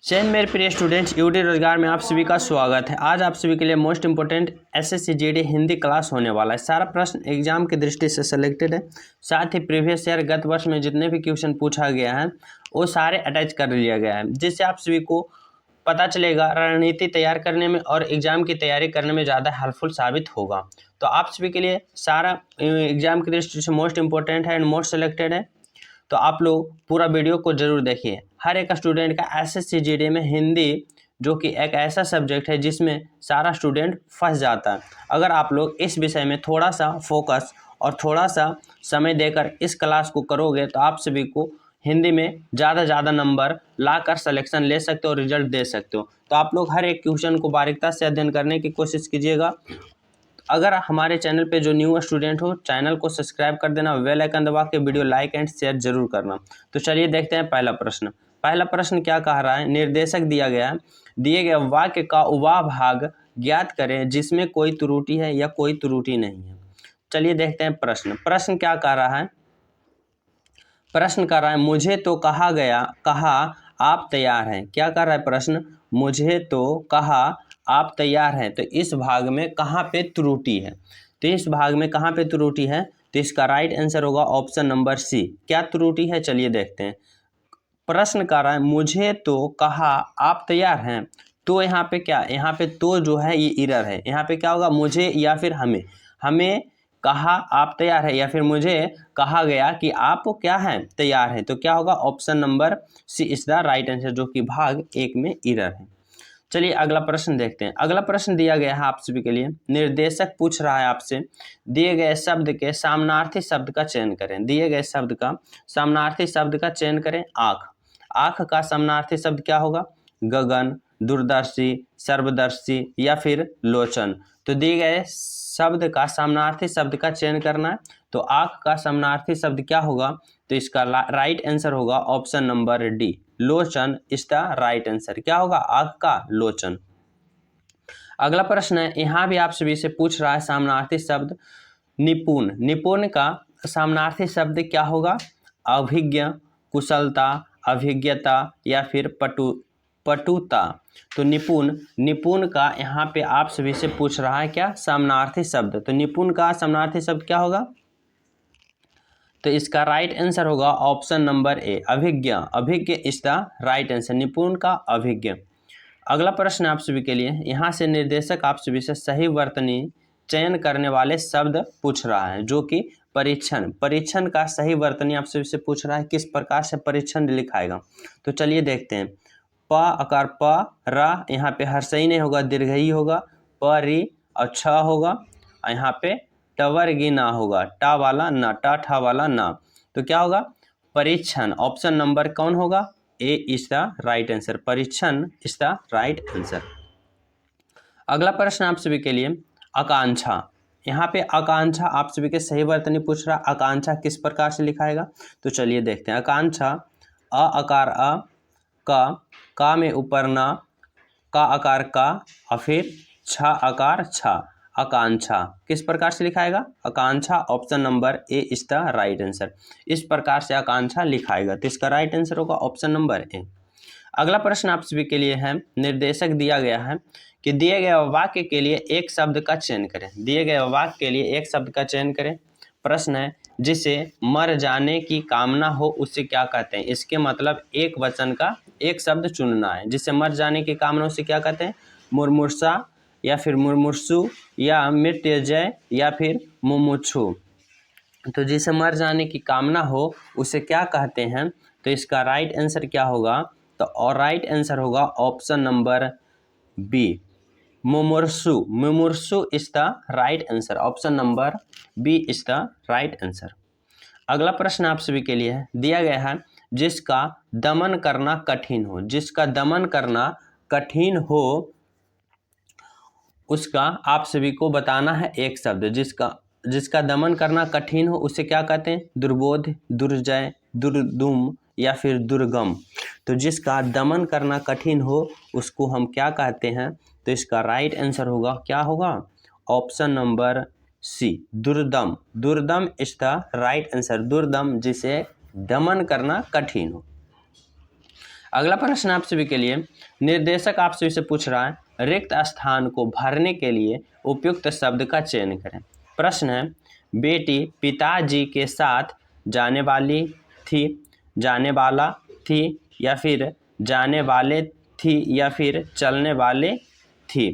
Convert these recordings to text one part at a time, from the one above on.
जय मेरे प्रिय स्टूडेंट्स, यूडी रोजगार में आप सभी का स्वागत है। आज आप सभी के लिए most important SSC GD Hindi class होने वाला है। सारा प्रश्न एग्जाम की दृष्टि से सिलेक्टेड है। साथ ही प्रीवियस ईयर गत वर्ष में जितने भी क्वेश्चन पूछा गया है वो सारे अटैच कर लिया गया है, जिससे आप सभी को पता चलेगा रणनीति तैयार करने में और एग्जाम की तैयारी करने में ज़्यादा हेल्पफुल साबित होगा। तो आप सभी के लिए सारा एग्जाम की दृष्टि से मोस्ट इंपॉर्टेंट है एंड मोस्ट सिलेक्टेड है। तो आप लोग पूरा वीडियो को जरूर देखिए। हर एक स्टूडेंट का एसएससी जीडी में हिंदी जो कि एक ऐसा सब्जेक्ट है जिसमें सारा स्टूडेंट फंस जाता है। अगर आप लोग इस विषय में थोड़ा सा फोकस और थोड़ा सा समय देकर इस क्लास को करोगे तो आप सभी को हिंदी में ज़्यादा नंबर लाकर सिलेक्शन ले सकते हो और रिजल्ट दे सकते हो। तो आप लोग हर एक क्वेश्चन को बारीकता से अध्ययन करने की कोशिश कीजिएगा। अगर हमारे चैनल पे जो न्यू स्टूडेंट हो चैनल को सब्सक्राइब कर देना, बेल आइकन दबा के वीडियो लाइक एंड शेयर जरूर करना। तो चलिए देखते हैं पहला प्रश्न क्या कह रहा है। निर्देशक दिया गया है, दिए गए वाक्य का उवा भाग ज्ञात करें जिसमें कोई त्रुटि है या कोई त्रुटि नहीं है। चलिए देखते हैं प्रश्न क्या कह रहा है। प्रश्न कर रहा है मुझे तो कहा आप तैयार हैं। क्या कर रहा है प्रश्न? मुझे तो कहा आप तैयार हैं। तो इस भाग में कहाँ पे त्रुटि है? तो इस भाग में कहाँ पे त्रुटि है? तो इसका राइट आंसर होगा ऑप्शन नंबर सी। क्या त्रुटि है चलिए देखते हैं। प्रश्न कर रहा है मुझे तो कहा आप तैयार हैं। तो यहाँ पे क्या, यहाँ पे तो जो है ये एरर है। यहाँ पे क्या होगा? मुझे या फिर हमें कहा आप तैयार है या फिर मुझे कहा गया कि आप क्या हैं, तैयार है। तो क्या होगा? Option number C is the right answer, जो कि भाग एक में एरर है। चलिए अगला प्रश्न देखते हैं। अगला प्रश्न दिया गया है आप सभी के लिए। निर्देशक पूछ रहा है आपसे, दिए गए शब्द के सामनार्थी शब्द का चयन करें। दिए गए शब्द का सामनार्थी शब्द का चयन करें। आँख, आँख का सामनार्थी शब्द क्या होगा? गगन, दूरदर्शी, सर्वदर्शी या फिर लोचन। तो दिए गए शब्द का सामनार्थी शब्द का चयन करना है। तो आँख का सामनार्थी शब्द क्या होगा? तो इसका राइट आंसर होगा option number D, Lochan is the right answer. क्या होगा? आँख का लोचन। अगला प्रश्न है, यहाँ भी आप सभी से पूछ रहा है सामनार्थी शब्द निपुण। निपुण का सामनार्थी शब्द क्या होगा? अभिज्ञ, कुशलता, अभिज्ञता या फिर पटुता। तो निपुण का यहाँ पे आप सभी से पूछ रहा है क्या? सामनार्थी शब्द। तो निपुण का सामनार्थी शब्द क्या होगा? तो इसका राइट आंसर होगा ऑप्शन नंबर ए, अभिज्ञ। अभिज्ञ इज द राइट आंसर, निपुण का अभिज्ञ। अगला प्रश्न आप सभी के लिए, यहाँ से निर्देशक आप सभी से सही वर्तनी चयन करने वाले शब्द पूछ रहा है, जो कि परीक्षण का सही वर्तनी आप सभी से पूछ रहा है। किस प्रकार से परीक्षण लिखाएगा? तो चलिए देखते हैं। प आकार प र, यहाँ पे हर्षई नहीं होगा, दीर्घई होगा। प री और छ होगा। यहाँ पे टवर्गी ना होगा, टा वाला ना, टा ठा वाला ना। तो क्या होगा? परीक्षण। ऑप्शन नंबर कौन होगा? ए इज द राइट आंसर, परीक्षण इज द राइट आंसर। अगला प्रश्न आप सभी के लिए, आकांक्षा। यहाँ पे आकांक्षा आप सभी के सही वर्तनी पूछ रहा। आकांक्षा किस प्रकार से लिखाएगा? तो चलिए देखते हैं। आकांक्षा अ आकार अ, का में ऊपर ना, का आकार का और फिर छ आकार छ। आकांक्षा किस प्रकार से लिखाएगा? आकांक्षा option number A is the right answer. इस प्रकार से आकांक्षा लिखाएगा। तो इसका राइट आंसर होगा ऑप्शन नंबर ए। अगला प्रश्न आप सभी के लिए है, निर्देशक दिया गया है कि दिए गए वाक्य के लिए एक शब्द का चयन करें। दिए गए वाक्य के लिए एक शब्द का चयन करें। प्रश्न है, जिसे मर जाने की कामना हो उसे क्या कहते हैं? इसके मतलब एक वचन का एक शब्द चुनना है। जिसे मर जाने की कामना उसे क्या कहते हैं? मुरमुर्षा या फिर मुरमुर्सु या मृत्युजय या फिर मुमुक्षु। तो जिसे मर जाने की कामना हो उसे क्या कहते हैं? तो इसका राइट आंसर क्या होगा? तो और राइट आंसर होगा ऑप्शन नंबर बी, मुमुर्सु। मुमुर्सु is the right answer, option number B is the right answer. अगला प्रश्न आप सभी के लिए है, दिया गया है, जिसका दमन करना कठिन हो। जिसका दमन करना कठिन हो उसका आप सभी को बताना है एक शब्द। जिसका दमन करना कठिन हो उसे क्या कहते हैं? दुर्बोध, दुर्जय, दुर्दुम या फिर दुर्गम। तो जिसका दमन करना कठिन हो उसको हम क्या कहते हैं? तो इसका राइट आंसर होगा, क्या होगा? ऑप्शन नंबर सी, दुर्दम। दुर्दम इज द राइट आंसर, दुर्दम जिसे दमन करना कठिन हो। अगला प्रश्न आप सभी के लिए, निर्देशक आप सभी से पूछ रहा है रिक्त स्थान को भरने के लिए उपयुक्त शब्द का चयन करें। प्रश्न है, बेटी पिताजी के साथ जाने वाली थी, जाने वाला थी, या फिर जाने वाले थी, या फिर चलने वाले थी।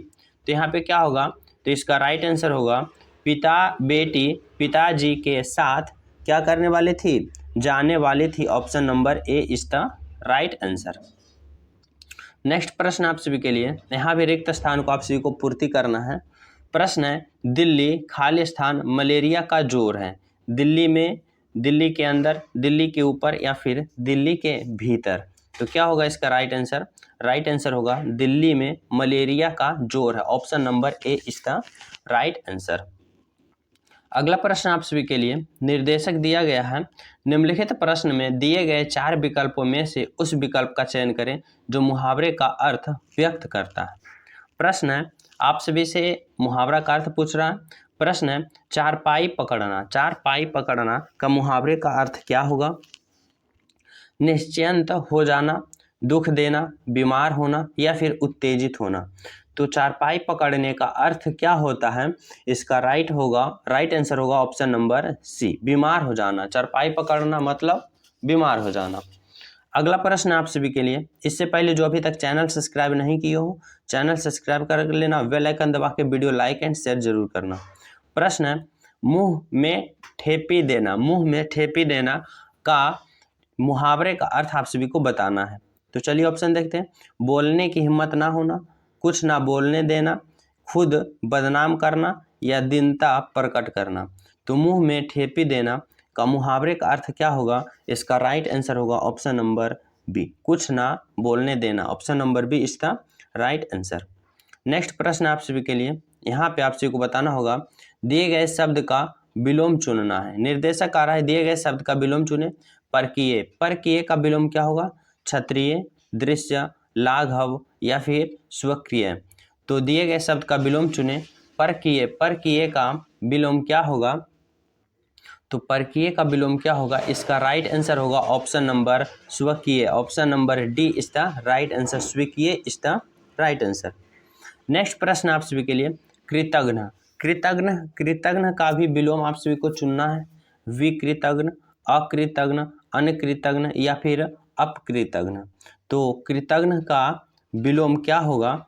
तो यहाँ पे क्या होगा, तो इसका राइट आंसर होगा बेटी पिताजी के साथ क्या करने वाली थी, जाने वाली थी। Option number A is the right answer. Next प्रश्न आप सभी के लिए, यहाँ भी रिक्त स्थान को आप सभी को पूर्ति करना है। प्रश्न है, दिल्ली खाली स्थान मलेरिया का जोर है, दिल्ली में, दिल्ली के अंदर, दिल्ली के ऊपर, या फिर दिल्ली के भीतर। तो क्या होगा इसका राइट आंसर, राइट आंसर होगा दिल्ली में मलेरिया का जोर है। Option number A is the right answer. अगला प्रश्न आप सभी के लिए, निर्देशक दिया गया है, निम्नलिखित प्रश्न में दिए गए 4 विकल्पों में से उस विकल्प का चयन करें जो मुहावरे का अर्थ व्यक्त करता है। प्रश्न है, आप सभी से मुहावरा का अर्थ पूछ रहा है। प्रश्न है, चारपाई पकड़ना, चारपाई पकड़ना का मुहावरे का अर्थ क्या होगा। निश्चिंत हो जाना, दुख देना, बीमार होना, या फिर उत्तेजित होना। तो चारपाई पकड़ने का अर्थ क्या होता है, इसका राइट आंसर होगा ऑप्शन नंबर सी, बीमार हो जाना। चारपाई पकड़ना मतलब बीमार हो जाना। अगला प्रश्न आप सभी के लिए, इससे पहले जो अभी तक चैनल सब्सक्राइब नहीं किए हो, चैनल सब्सक्राइब कर लेना, बेल आइकन दबा के वीडियो लाइक एंड शेयर जरूर करना। प्रश्न है, मुंह में ठेपी देना, मुंह में ठेपी देना का मुहावरे का अर्थ आप सभी को बताना है। तो चलिए ऑप्शन देखते हैं। बोलने की हिम्मत ना होना, कुछ ना बोलने देना, खुद बदनाम करना, या दीनता प्रकट करना। तो मुंह में ठेपी देना का मुहावरे का अर्थ क्या होगा, इसका राइट आंसर होगा ऑप्शन नंबर बी, कुछ ना बोलने देना। Option number B is the right answer. Next प्रश्न आप सभी के लिए, यहाँ पे आप सभी को बताना होगा, दिए गए शब्द का विलोम चुनना है। निर्देशक आ रहा है, दिए गए शब्द का विलोम चुने। परकीय, परकीय का विलोम क्या होगा, क्षत्रिय, दृश्य, लाघव, या फिर स्वकीय। तो दिए गए शब्द का विलोम चुने। परकीय, परकीय का विलोम क्या होगा, तो परकीय का विलोम क्या होगा, इसका राइट आंसर होगा ऑप्शन नंबर स्वकीय। Option number D is the right answer, स्वकीय is the right answer. Next प्रश्न आप सभी के लिए, कृतघ्न, कृतघ्न, कृतघ्न का भी विलोम आप सभी को चुनना है। विकृतघ्न, अकृतघ्न, अनकृतघ्न, या फिर अपकृतघ्न। तो कृतघ्न का विलोम क्या होगा,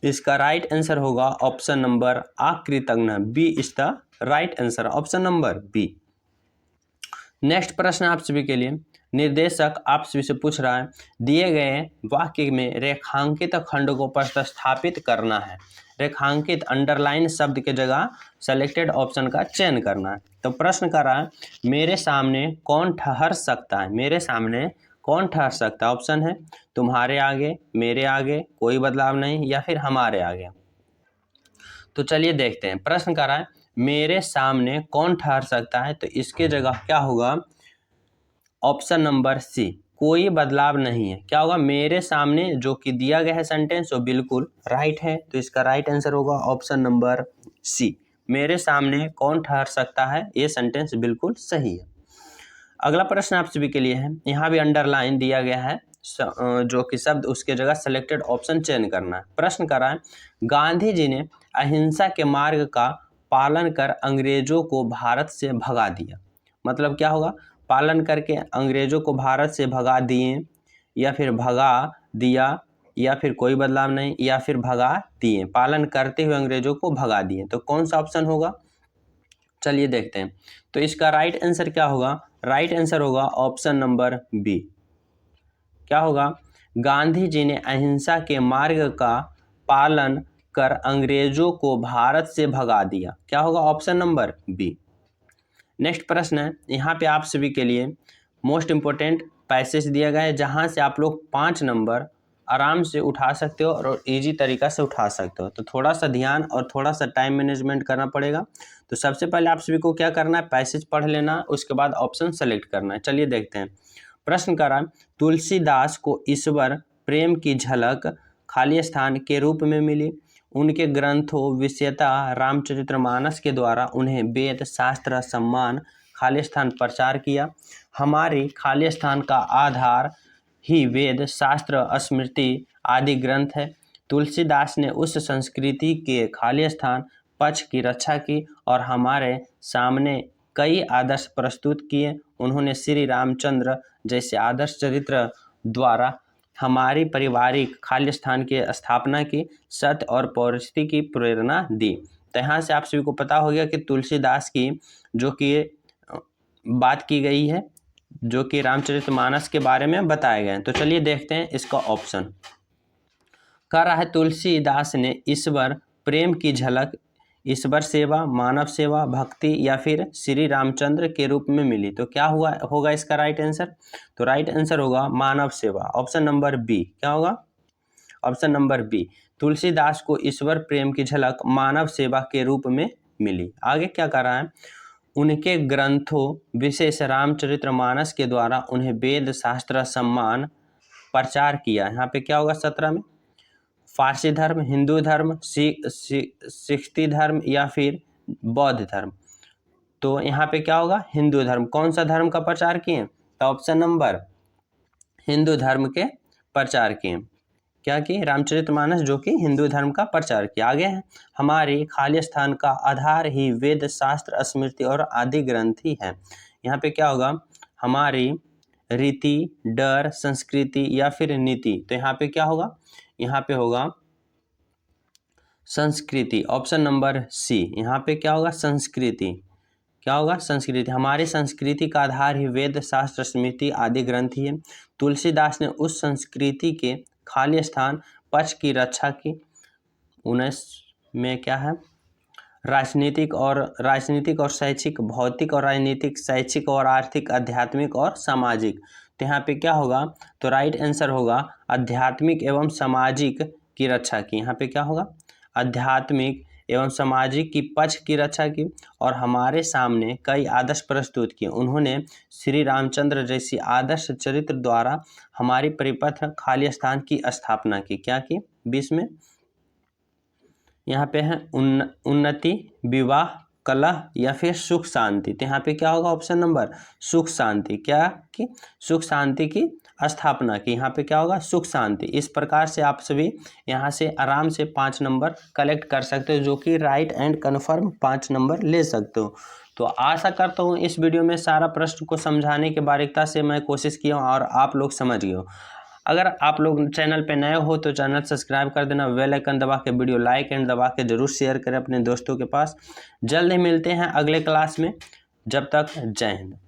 इसका राइट आंसर होगा ऑप्शन नंबर अकृतघ्न, B is the right answer, option number B. Next प्रश्न आप सभी के लिए, निर्देशक आप सभी से पूछ रहा है, दिए गए वाक्य में रेखांकित खंड को प्रतिस्थापित करना है। रेखांकित अंडरलाइन शब्द के जगह सेलेक्टेड ऑप्शन का चयन करना है। तो प्रश्न कर रहा है, मेरे सामने कौन ठहर सकता है, मेरे सामने कौन ठहर सकता है। ऑप्शन है, तुम्हारे आगे, मेरे आगे, कोई बदलाव नहीं, या फिर हमारे आगे। तो चलिए देखते हैं। प्रश्न कर रहा है, मेरे सामने कौन ठहर सकता है, तो इसके जगह क्या होगा, ऑप्शन नंबर सी, कोई बदलाव नहीं है। क्या होगा, मेरे सामने जो कि दिया गया है सेंटेंस वो बिल्कुल राइट है। तो इसका राइट आंसर होगा ऑप्शन नंबर सी, मेरे सामने कौन ठहर सकता है, ये सेंटेंस बिल्कुल सही है। अगला प्रश्न आप सभी के लिए है, यहाँ भी अंडरलाइन दिया गया है जो कि शब्द, उसके जगह सेलेक्टेड ऑप्शन चयन करना है। प्रश्न कर रहा है, गांधी जी ने अहिंसा के मार्ग का पालन कर अंग्रेजों को भारत से भगा दिया। मतलब क्या होगा, पालन करके अंग्रेजों को भारत से भगा दिए, या फिर भगा दिया, या फिर कोई बदलाव नहीं, या फिर भगा दिए। पालन करते हुए अंग्रेजों को भगा दिए, तो कौन सा ऑप्शन होगा, चलिए देखते हैं। तो इसका राइट आंसर क्या होगा, राइट आंसर होगा ऑप्शन नंबर बी। क्या होगा, गांधी जी ने अहिंसा के मार्ग का पालन कर अंग्रेजों को भारत से भगा दिया। क्या होगा, ऑप्शन नंबर बी। नेक्स्ट प्रश्न है, यहाँ पे आप सभी के लिए मोस्ट इंपोर्टेंट पैसेज दिया गया है, जहाँ से आप लोग 5 नंबर आराम से उठा सकते हो और इजी तरीका से उठा सकते हो। तो थोड़ा सा ध्यान और थोड़ा सा टाइम मैनेजमेंट करना पड़ेगा। तो सबसे पहले आप सभी को क्या करना है, पैसेज पढ़ लेना, उसके बाद ऑप्शन सेलेक्ट करना है। चलिए देखते हैं। प्रश्न कर रहा है, तुलसीदास को ईश्वर प्रेम की झलक खाली स्थान के रूप में मिली। उनके ग्रंथों विशेषतः रामचरितमानस के द्वारा उन्हें वेद शास्त्र सम्मान खाली स्थान प्रचार किया। हमारी खाली स्थान का आधार ही वेद शास्त्र स्मृति आदि ग्रंथ है। तुलसीदास ने उस संस्कृति के खाली स्थान पक्ष की रक्षा की और हमारे सामने कई आदर्श प्रस्तुत किए। उन्होंने श्री रामचंद्र जैसे आदर्श चरित्र द्वारा हमारी पारिवारिक खाली स्थान की स्थापना की, सत्य और पौरुषी की प्रेरणा दी। तो यहाँ से आप सभी को पता हो गया कि तुलसीदास की जो कि बात की गई है, जो कि रामचरितमानस के बारे में बताए गए हैं। तो चलिए देखते हैं इसका ऑप्शन। कह रहा है तुलसीदास ने ईश्वर प्रेम की झलक ईश्वर सेवा, मानव सेवा, भक्ति या फिर श्री रामचंद्र के रूप में मिली। तो क्या होगा इसका राइट आंसर? तो राइट आंसर होगा मानव सेवा, ऑप्शन नंबर बी। क्या होगा? Option number B. तुलसीदास को ईश्वर प्रेम की झलक मानव सेवा के रूप में मिली। आगे क्या कर रहा है? उनके ग्रंथों विशेष रामचरितमानस के द्वारा उन्हें वेद शास्त्र सम्मान प्रचार किया। यहाँ पे क्या होगा 17 में? फारसी धर्म, हिंदू धर्म, सिख्ती धर्म या फिर बौद्ध धर्म। तो यहाँ पे क्या होगा? हिंदू धर्म। कौन सा धर्म का प्रचार किए? तो ऑप्शन नंबर हिंदू धर्म के प्रचार किए। क्या कि रामचरितमानस जो कि हिंदू धर्म का प्रचार किया। आगे है हमारे खाली स्थान का आधार ही वेद शास्त्र स्मृति और आदि ग्रंथ ही है। यहाँ पे क्या होगा? हमारी रीति, डर, संस्कृति या फिर नीति। तो यहाँ पे क्या होगा? यहाँ पे होगा संस्कृति, ऑप्शन नंबर सी। यहाँ पे क्या होगा? संस्कृति। क्या होगा? संस्कृति। हमारी संस्कृति का आधार ही वेद शास्त्र स्मृति आदि ग्रंथ ही है। तुलसीदास ने उस संस्कृति के खाली स्थान पक्ष की रक्षा की। 19 में क्या है? राजनीतिक और शैक्षिक, भौतिक और राजनीतिक, शैक्षिक और आर्थिक, आध्यात्मिक और सामाजिक। तो यहाँ पे क्या होगा? तो राइट आंसर होगा आध्यात्मिक एवं सामाजिक की रक्षा की। यहाँ पे क्या होगा? आध्यात्मिक एवं सामाजिक की पक्ष की रक्षा की और हमारे सामने कई आदर्श प्रस्तुत किए। उन्होंने श्री रामचंद्र जैसी आदर्श चरित्र द्वारा हमारी परिपथ खाली स्थान की स्थापना की। क्या की? 20 में यहाँ पे है उन्नति, विवाह, कलह या फिर सुख शांति। तो यहाँ पे क्या होगा? ऑप्शन नंबर सुख शांति। क्या की? सुख शांति की स्थापना की। यहाँ पे क्या होगा? सुख शांति। इस प्रकार से आप सभी यहाँ से आराम से 5 नंबर कलेक्ट कर सकते हो, जो कि राइट एंड कन्फर्म 5 नंबर ले सकते हो। तो आशा करता हूँ इस वीडियो में सारा प्रश्न को समझाने की बारीकता से मैं कोशिश किया हूँ और आप लोग समझ गए हो। अगर आप लोग चैनल पे नए हो तो चैनल सब्सक्राइब कर देना, बेल आइकन दबा के वीडियो लाइक एंड दबा के जरूर शेयर करें अपने दोस्तों के पास। जल्द ही मिलते हैं अगले क्लास में। जब तक जय हिंद।